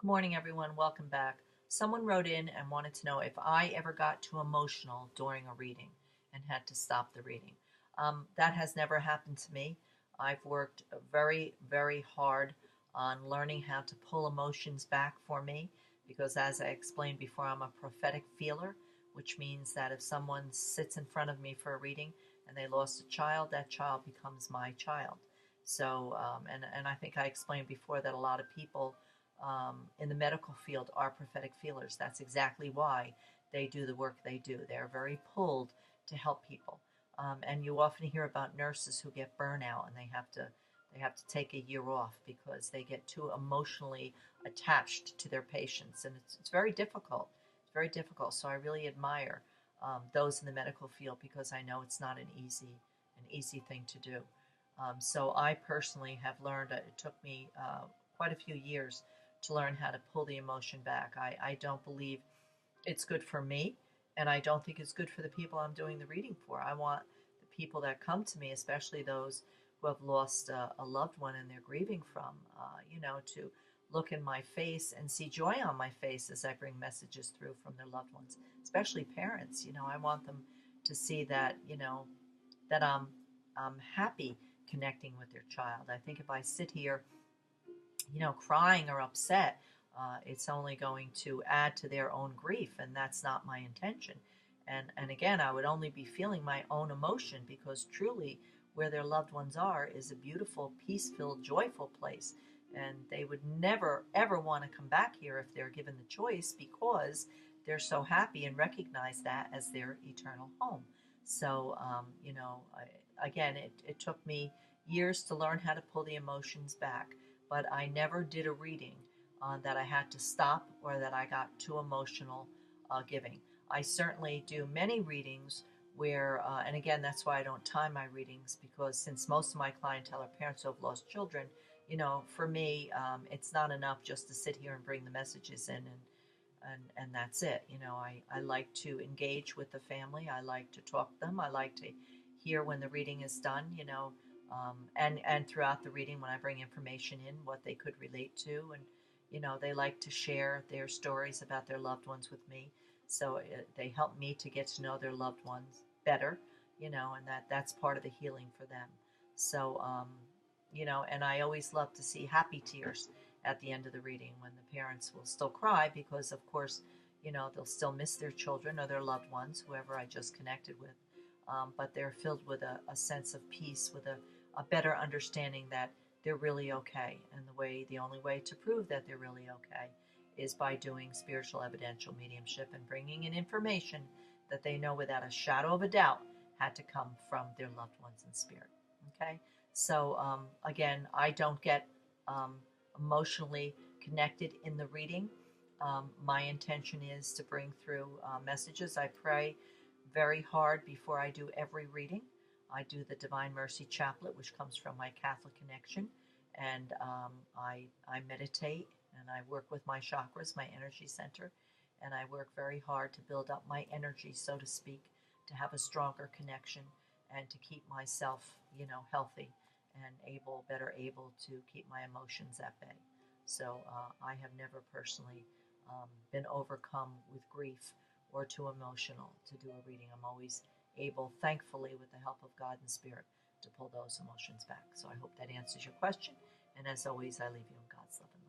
Good morning, everyone. Welcome back. Someone wrote in and wanted to know if I ever got too emotional during a reading and had to stop the reading. That has never happened to me. I've worked very, very hard on learning how to pull emotions back for me because, as I explained before, I'm a prophetic feeler, which means that if someone sits in front of me for a reading and they lost a child, that child becomes my child. And I think I explained before that a lot of people in the medical field are prophetic feelers. That's exactly why they do the work they do. They're very pulled to help people. And you often hear about nurses who get burnout and they have to take a year off because they get too emotionally attached to their patients, and it's very difficult. It's very difficult. So I really admire those in the medical field because I know it's not an easy thing to do. So I personally have learned. It took me quite a few years to learn how to pull the emotion back. I don't believe it's good for me, and I don't think it's good for the people I'm doing the reading for. I want the people that come to me, especially those who have lost a loved one and they're grieving from, to look in my face and see joy on my face as I bring messages through from their loved ones, especially parents. I want them to see that I'm happy connecting with their child. I think if I sit here crying or upset, it's only going to add to their own grief, and that's not my intention. And again, I would only be feeling my own emotion because truly, where their loved ones are is a beautiful, peace-filled, joyful place, and they would never ever want to come back here if they're given the choice because they're so happy and recognize that as their eternal home. So, again, it took me years to learn how to pull the emotions back, but I never did a reading that I had to stop or that I got too emotional giving. I certainly do many readings where, and again, that's why I don't time my readings because since most of my clientele are parents who have lost children, for me, it's not enough just to sit here and bring the messages in and that's it. I like to engage with the family. I like to talk to them. I like to hear when the reading is done, and throughout the reading when I bring information in, what they could relate to, and they like to share their stories about their loved ones with me. So they help me to get to know their loved ones better, and that's part of the healing for them. So, and I always love to see happy tears at the end of the reading when the parents will still cry because, of course, they'll still miss their children or their loved ones, whoever I just connected with. But they're filled with a sense of peace, with a better understanding that they're really okay. And the only way to prove that they're really okay is by doing spiritual evidential mediumship and bringing in information that they know without a shadow of a doubt had to come from their loved ones in spirit. Okay? So, again, I don't get um, emotionally connected in the reading. My intention is to bring through messages. I pray very hard before I do every reading. I do the Divine Mercy Chaplet, which comes from my Catholic connection, and I meditate and I work with my chakras, my energy center, and I work very hard to build up my energy, so to speak, to have a stronger connection and to keep myself, healthy and better able to keep my emotions at bay. So I have never personally been overcome with grief or too emotional to do a reading. I'm always able, thankfully, with the help of God and Spirit, to pull those emotions back. So I hope that answers your question. And as always, I leave you in God's love.